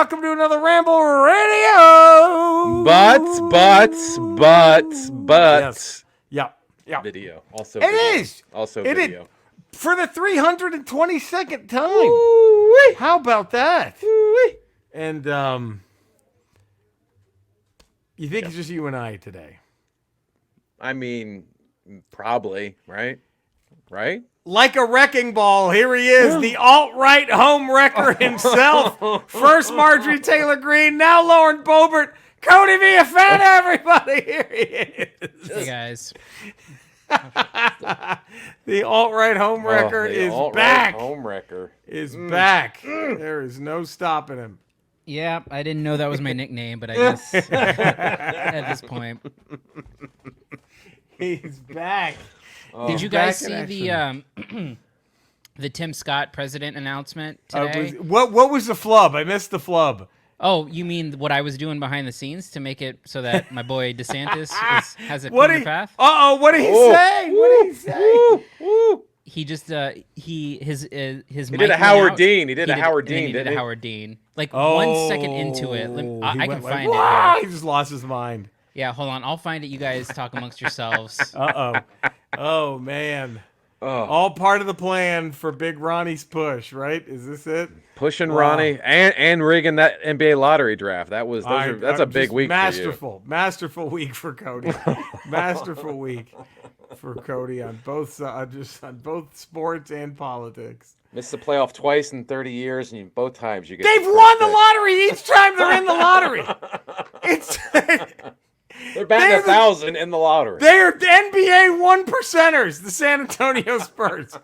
welcome to another Ramble Radio. But. Yes. Yeah. Video. Also It video. is. Also It video. is. For the 322nd time. Ooh-wee. How about that? Ooh-wee. And, you think it's just you and I today? I mean, probably, right? Right? Like a wrecking ball, here he is, the alt-right home wrecker himself. First Marjorie Taylor Greene, now Lauren Boebert. Cody Villafana, everybody, here he is. Hey, guys. The alt-right home wrecker The is alt-right back. Home wrecker. Is back. There is no stopping him. Yeah, I didn't know that was my nickname, but I guess at this point. He's back. Did you guys Back in see the Tim Scott president announcement today? What was the flub? I missed the flub. Oh, you mean what I was doing behind the scenes to make it so that my boy DeSantis has a What cleaner did path? what did he say? What did he say? He just his He did a Howard Dean. He did a Howard Dean, He didn't did a he? Hard Dean. Like 1 second into it, I can find it Wow, here. he just lost his mind. Yeah, hold on. I'll find it. You guys talk amongst yourselves. Oh man. Oh. All part of the plan for Big Ronnie's push, right? Is this it? Pushing Ronnie and rigging that NBA lottery draft. That's a big week masterful week for Cody. Masterful week for Cody on both sides, just on both sports and politics. Missed the playoff twice in 30 years, and both times you get. They've won the lottery each time they're in the lottery. They're batting 1,000 in the lottery. They're the NBA 1%ers, the San Antonio Spurs.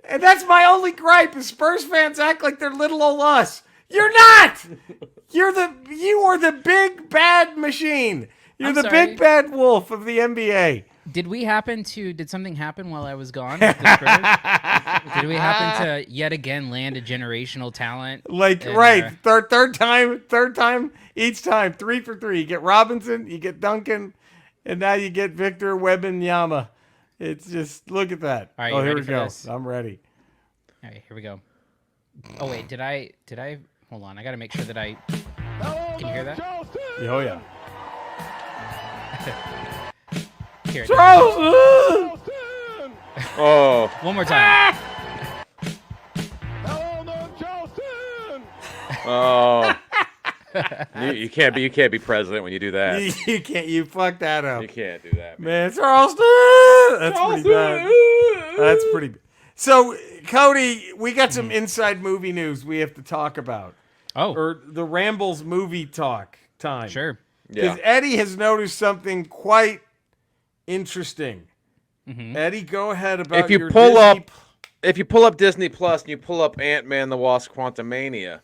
And that's my only gripe is Spurs fans act like they're little old us. You're not! You are the big bad machine. You're the big bad wolf of the NBA. Did something happen while I was gone with the Spurs? Did we happen to yet again land a generational talent? Third time, each time, 3 for 3. You get Robinson, you get Duncan, and now you get Victor Wembanyama. It's just, look at that. All right, here ready we for go. this? I'm ready. All right, here we go. Oh wait, did I? Hold on, I gotta make sure that I. Can you hear that? Oh yeah. Here. Charleston! Oh. One more time. Oh. You can't be president when you do that. You can't. You fuck that up. You can't do that, Man, Charleston! That's pretty bad. That's pretty bad. So, Cody, we got some inside movie news we have to talk about. Oh. Or the Ramble's movie talk time. Sure. Because Eddie has noticed something quite interesting. Mm-hmm. Eddie, go ahead about If you your pull Disney up, if you pull up Disney Plus and you pull up Ant-Man the Wasp: Quantumania,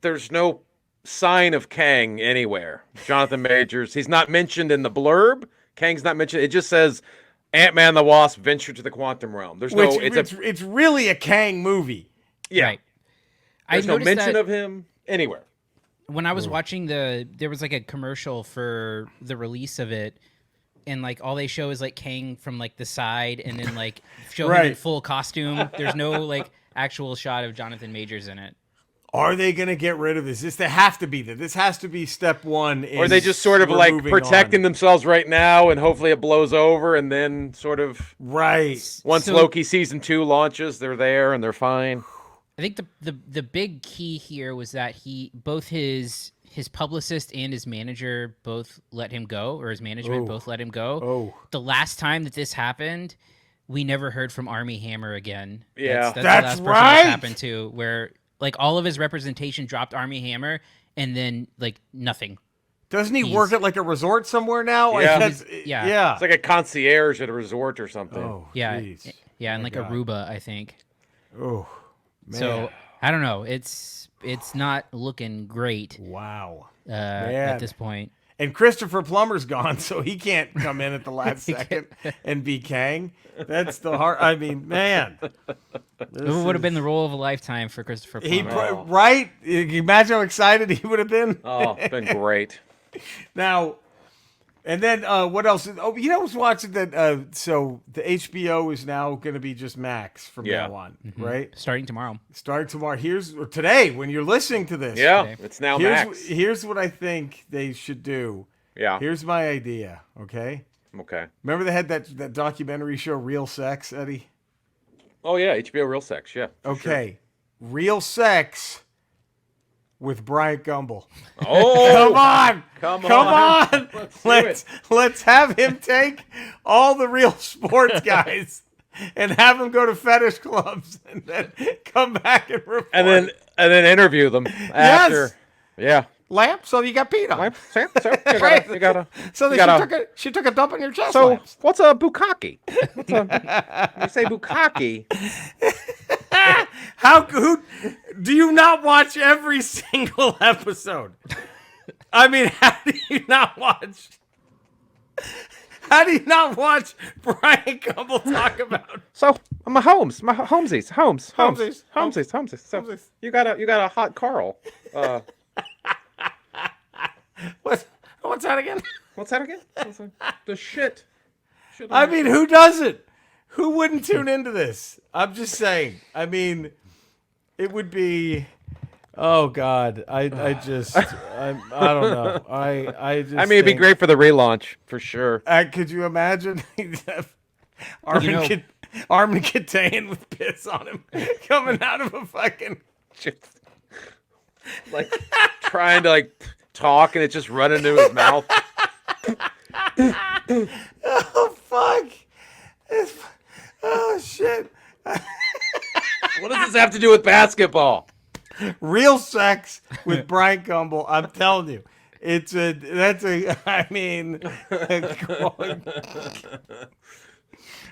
there's no sign of Kang anywhere. Jonathan Majors, he's not mentioned in the blurb. Kang's not mentioned. It just says Ant-Man the Wasp ventured to the quantum realm. There's it's really a Kang movie. Yeah. Right. There's no noticed mention that of him anywhere. when I was watching there was like a commercial for the release of it, and like all they show is like Kang from like the side, and then like show him in full costume. There's no like actual shot of Jonathan Majors in it. Are they going to get rid of this? They have to be that. This has to be step one. Or they just sort of like protecting themselves right now, and hopefully it blows over, and then sort of once Loki season 2 launches, they're there and they're fine. I think the big key here was that both his publicist and his manager both let him go, or his management both let him go. Oh. The last time that this happened, we never heard from Armie Hammer again. that's that's the last person right. this happened to, where like all of his representation dropped Armie Hammer, and then like nothing. Doesn't he work at like a resort somewhere now? Yeah. Yeah. It's like a concierge at a resort or something. Oh, Yeah, geez. yeah, and like Aruba, I think. Oh, man. So I don't know. It's not looking great. Wow. At this point. And Christopher Plummer's gone, so he can't come in at the last second and be Kang. That's the hard. I mean, man. It would have been the role of a lifetime for Christopher Plummer. Right? You imagine how excited he would have been? Oh, it's been great. Now, And then what else? Oh, I was watching that. So the HBO is now going to be just Max from now on, right? Starting tomorrow. Starting tomorrow. Or today when you're listening to this. Yeah, today. it's now Max. Here's what I think they should do. Yeah. Here's my idea. Okay. Okay. Remember they had that documentary show, Real Sex, Eddie? Oh yeah, HBO Real Sex. Yeah. Okay. Sure. Real Sex with Bryant Gumbel. Oh, come on! Let's have him take all the real sports guys and have them go to fetish clubs and then come back and report. and then interview them after. Yeah. Lamp, so you got peed on. Lamp, so you gotta. She took a dump on your chest. So lamps. what's a bukkake? You say bukkake? Who do you not watch every single episode? I mean, how do you not watch Brian Gumbel talk about? So my homesies. So you got a hot Carl. What's that again? What's that again? The shit. I mean, who doesn't? Who wouldn't tune into this? I'm just saying. I mean, it would be. Oh God, I don't know. I just. I mean, it'd be great for the relaunch for sure. Could you imagine? Armin Katayan with piss on him coming out of a fucking. Like trying to talk and it's just running into his mouth. Oh fuck! Oh shit! What does this have to do with basketball? Real Sex with Brian Gumbel. I'm telling you,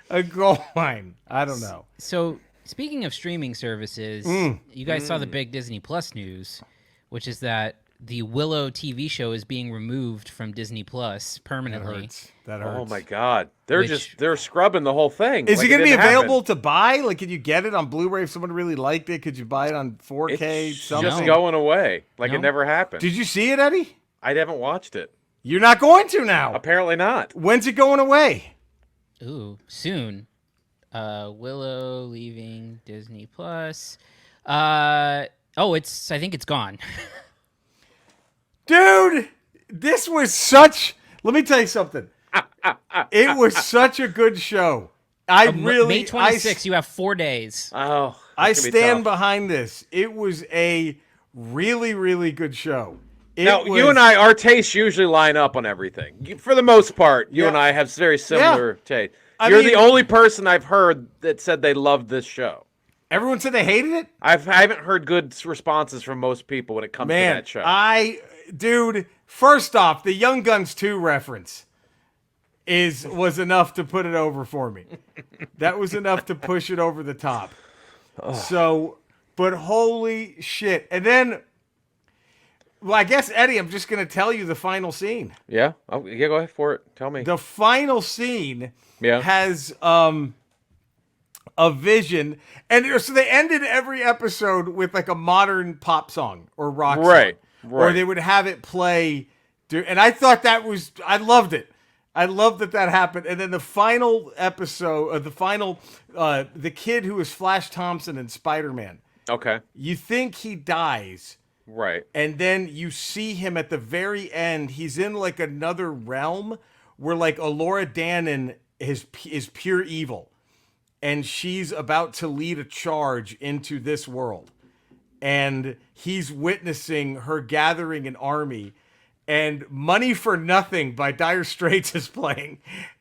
a gold mine. I don't know. So speaking of streaming services, you guys saw the big Disney Plus news, which is that the Willow TV show is being removed from Disney Plus permanently. That hurts. Oh my God. They're scrubbing the whole thing. Is it going to be available to buy? Like, could you get it on Blu-ray if someone really liked it? Could you buy it on 4K? It's just going away. Like, it never happened. Did you see it, Eddie? I haven't watched it. You're not going to now. Apparently not. When's it going away? Ooh, soon. Willow leaving Disney Plus. I think it's gone. Dude, this was such. Let me tell you something. It was such a good show. May 26th, you have 4 days. Oh, I stand behind this. It was a really, really good show. You and I, our tastes usually line up on everything. For the most part, you and I have very similar tastes. You're the only person I've heard that said they loved this show. Everyone said they hated it? I haven't heard good responses from most people when it comes to that show. Dude, first off, the Young Guns 2 reference was enough to put it over for me. That was enough to push it over the top. So, but holy shit. And then, well, I guess, Eddie, I'm just going to tell you the final scene. Yeah? Go ahead for it. Tell me. The final scene has a vision. And so they ended every episode with like a modern pop song or rock song. Right. Or they would have it play. And I thought I loved it. I loved that happened. And then the final episode, the kid who was Flash Thompson in Spider-Man. Okay. You think he dies. Right. And then you see him at the very end. He's in like another realm where like Elora Danan is pure evil. And she's about to lead a charge into this world. And he's witnessing her gathering an army. And Money for Nothing by Dire Straits is playing.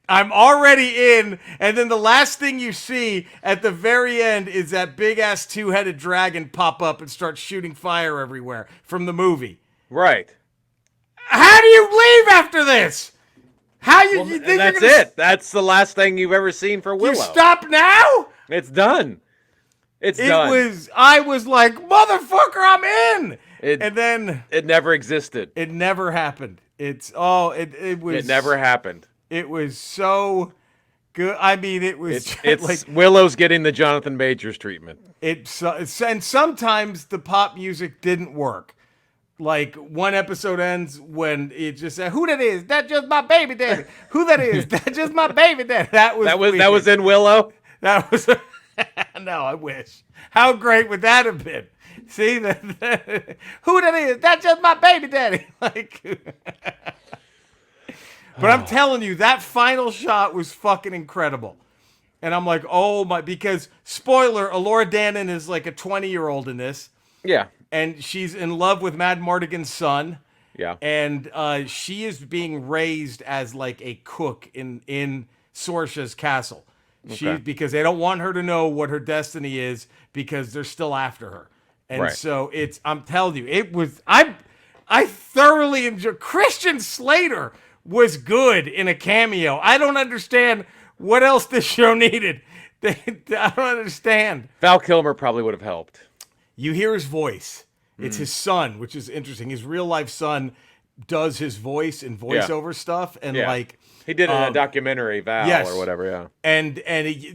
I'm already in. And then the last thing you see at the very end is that big-ass two-headed dragon pop up and start shooting fire everywhere from the movie. Right. How do you leave after this? You think that's it. That's the last thing you've ever seen for Willow. You stop now? It's done. I was like, motherfucker, I'm in. And then it never existed. It never happened. It never happened. It was so good. I mean, it was it's like Willow's getting the Jonathan Majors treatment. And sometimes the pop music didn't work. Like, one episode ends when it just said, "Who that is? That just my baby daddy. Who that is? That just my baby daddy." That was in Willow. That was no, I wish. How great would that have been? See that who that is? That's just my baby daddy. Like, but I'm telling you, that final shot was fucking incredible. And I'm like, oh my, because spoiler, Elora Danan is like a 20-year-old in this. Yeah. And she's in love with Mad Mardigan's son. Yeah. And she is being raised as like a cook in Sorsha's castle. Okay. Because they don't want her to know what her destiny is because they're still after her. And right. so I'm telling you, it was, I thoroughly enjoyed, Christian Slater was good in a cameo. I don't understand what else this show needed. I don't understand. Val Kilmer probably would have helped. You hear his voice. It's his son, which is interesting. His real life son does his voice and voiceover stuff. And like, he did a documentary, Val, or whatever, yeah. And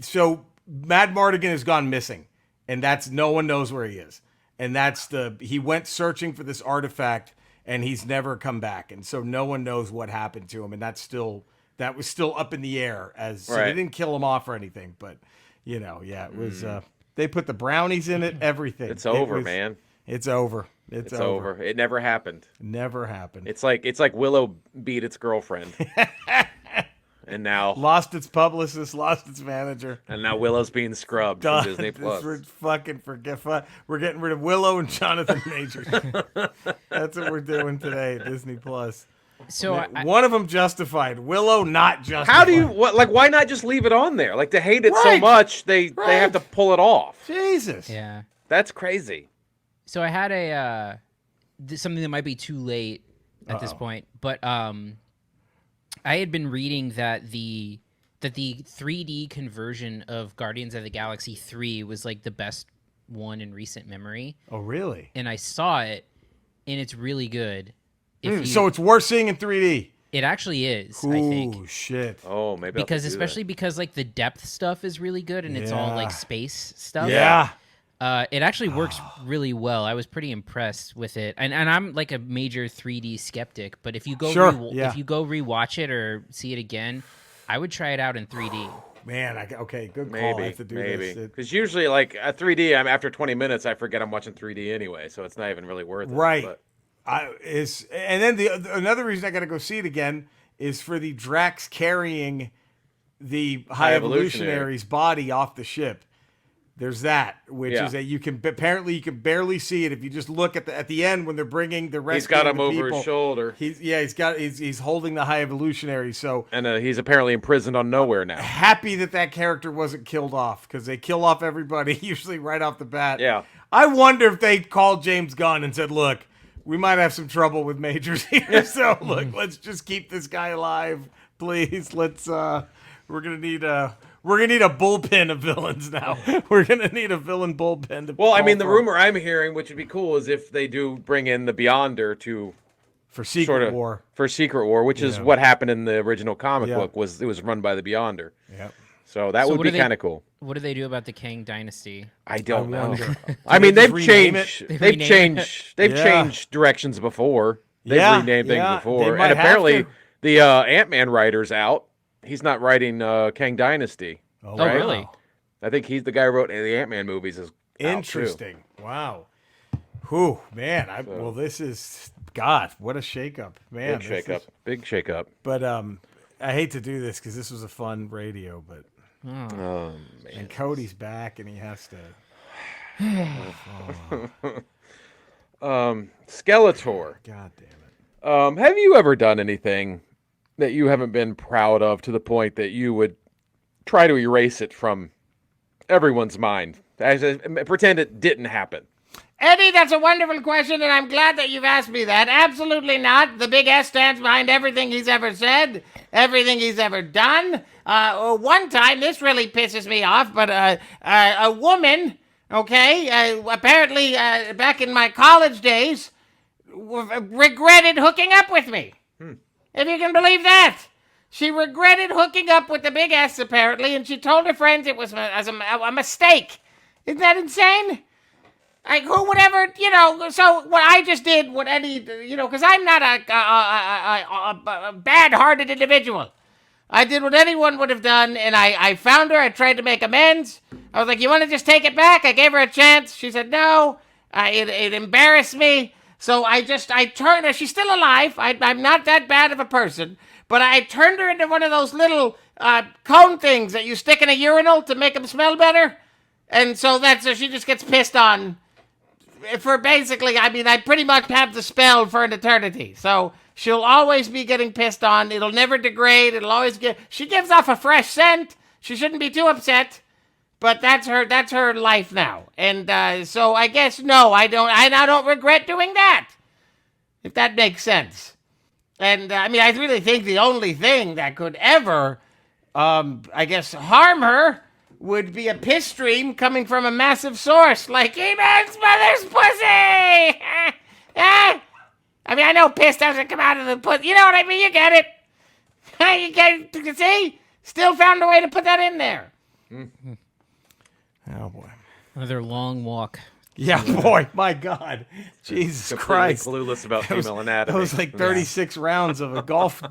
so Mad Mardigan has gone missing, and that's, no one knows where he is. And he went searching for this artifact, and he's never come back. And so no one knows what happened to him, and that was still up in the air. So they didn't kill him off or anything, but, it was, they put the brownies in it, everything. It's over, man. It's over. It's over. It never happened. Never happened. It's like Willow beat its girlfriend. And now lost its publicist, lost its manager. And now Willow's being scrubbed from Disney Plus. We're getting rid of Willow and Jonathan Majors. That's what we're doing today at Disney Plus. So one of them justified. Willow not justified. How do you why not just leave it on there? Like, to hate it so much, they have to pull it off. Jesus. Yeah. That's crazy. So I had something that might be too late at this point, but I had been reading that the 3D conversion of Guardians of the Galaxy 3 was like the best one in recent memory. Oh, really? And I saw it, and it's really good. So it's worth seeing in 3D. It actually is, I think. Oh, shit. Oh, maybe because like the depth stuff is really good, and it's all like space stuff. Yeah. It actually works really well. I was pretty impressed with it, and I'm like a major 3D skeptic. But if you go if you go rewatch it or see it again, I would try it out in 3D. Man, okay, good call. I have to do this. Because usually, like at 3D, after 20 minutes, I forget I'm watching 3D anyway, so it's not even really worth it. Right. But. And then another reason I got to go see it again is for the Drax carrying the High Evolutionary's body off the ship. There's that, which is that you can barely see it if you just look at the end when they're rescuing the people. He's got him over his shoulder. He's holding the High Evolutionary. So he's apparently imprisoned on Nowhere now. Happy that character wasn't killed off, because they kill off everybody usually right off the bat. Yeah. I wonder if they called James Gunn and said, "Look, we might have some trouble with Majors here, so look, let's just keep this guy alive, please. We're gonna need a bullpen of villains now. We're gonna need a villain bullpen. The rumor I'm hearing, which would be cool, is if they do bring in the Beyonder for Secret War, which is what happened in the original comic book. It was run by the Beyonder. Yep. So that would be kind of cool. What do they do about the Kang dynasty? I don't know. They've changed directions before. They've renamed things before, and apparently the Ant-Man writer's out. He's not writing Kang Dynasty. Oh, right? Really? I think he's the guy who wrote the Ant-Man movies. Is interesting. Wow. Whew, man. This is God. What a shakeup, man. Big shakeup. But I hate to do this because this was a fun radio, but man. And Cody's back, and he has to. Skeletor. God damn it. Have you ever done anything that you haven't been proud of to the point that you would try to erase it from everyone's mind? Pretend it didn't happen. Eddie, that's a wonderful question, and I'm glad that you've asked me that. Absolutely not. The big S stands behind everything he's ever said, everything he's ever done. One time, this really pisses me off, but a woman, apparently back in my college days, regretted hooking up with me. If you can believe that. She regretted hooking up with the big S, apparently, and she told her friends it was a mistake. Isn't that insane? Like, who would ever, so what I just did, what any, because I'm not a bad-hearted individual. I did what anyone would have done, and I found her. I tried to make amends. I was like, you want to just take it back? I gave her a chance. She said no. It embarrassed me. So I turned her. She's still alive. I'm not that bad of a person. But I turned her into one of those little cone things that you stick in a urinal to make them smell better. And so she just gets pissed on for basically, I pretty much have the spell for an eternity. So she'll always be getting pissed on. It'll never degrade. She gives off a fresh scent. She shouldn't be too upset. But that's her life now. And so I guess, no, I don't regret doing that. If that makes sense. And I really think the only thing that could ever, harm her would be a piss stream coming from a massive source, like He-Man's mother's pussy! I know piss doesn't come out of the pussy. You know what I mean? You get it. You get it. See? Still found a way to put that in there. Mm-hmm. Oh, boy. Another long walk. Yeah, boy, my God. Jesus Christ. Clueless about female anatomy. That was like 36 rounds of a golf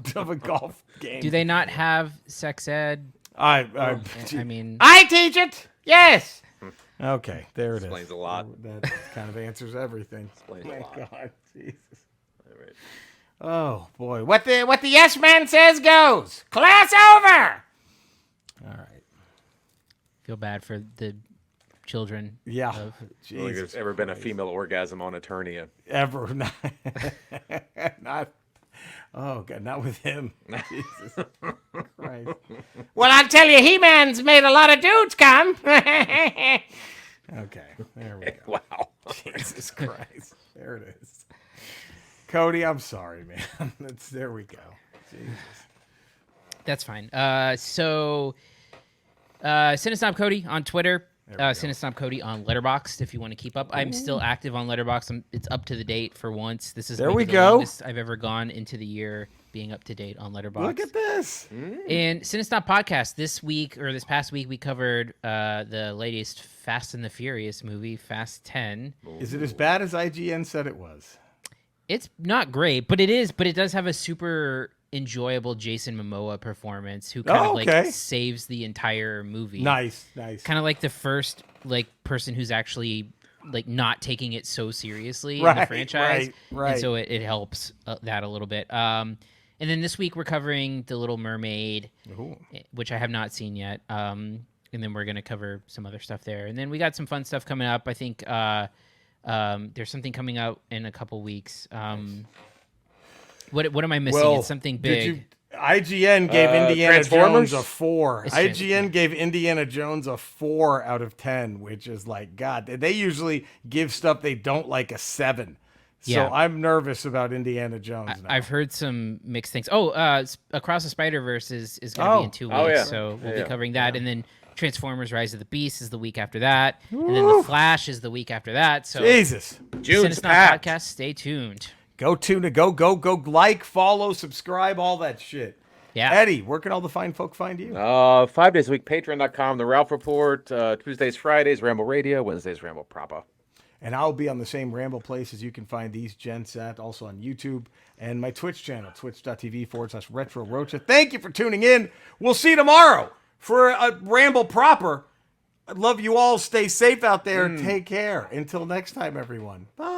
game. Do they not have sex ed? I teach it. Yes. Okay, there it is. Explains a lot. That kind of answers everything. Explains a lot. God, Jesus. All right. Oh boy, What the yes man says goes. Class over. All right. Feel bad for the children. Yeah. I don't think there's ever been a female orgasm on Eternia. Ever not. Oh God, not with him. Jesus Christ. Well, I'll tell you, He-Man's made a lot of dudes come. Okay, there we go. Wow. Jesus Christ. There it is. Cody, I'm sorry, man. There we go. Jesus. That's fine. So Cinesnob Cody on Twitter. Cinesnob Cody on Letterboxd if you want to keep up. I'm still active on Letterboxd. It's up to the date for once. This is the longest I've ever gone into the year being up to date on Letterboxd. Look at this. And Cinesnob Podcast this past week, we covered the latest Fast and the Furious movie, Fast 10. Is it as bad as IGN said it was? It's not great, but it does have a super enjoyable Jason Momoa performance who kind of saves the entire movie. Nice. Kind of like the first person who's actually not taking it so seriously in the franchise. Right. And so it helps that a little bit. And then this week we're covering The Little Mermaid, which I have not seen yet. And then we're going to cover some other stuff there. And then we got some fun stuff coming up. I think there's something coming out in a couple weeks. What am I missing? It's something big. IGN gave Indiana Jones a 4. It's IGN gave Indiana Jones a 4 out of 10, which is like, God, they usually give stuff they don't like a 7. So I'm nervous about Indiana Jones now. I've heard some mixed things. Across the Spider-Verse is going to be in 2 weeks, so we'll be covering that. And then Transformers Rise of the Beast is the week after that. And then The Flash is the week after that. So Jesus. June's Podcast, stay tuned. Go tune it. Go like, follow, subscribe, all that shit. Yeah. Eddie, where can all the fine folk find you? 5 days a week, patreon.com, The Ralph Report, Tuesdays, Fridays, Ramble Radio, Wednesdays, Ramble Proper. And I'll be on the same Ramble places you can find these gents at, also on YouTube and my Twitch channel, twitch.tv/Retro Rocha. Thank you for tuning in. We'll see you tomorrow for a Ramble Proper. I love you all. Stay safe out there. Take care. Until next time, everyone. Bye.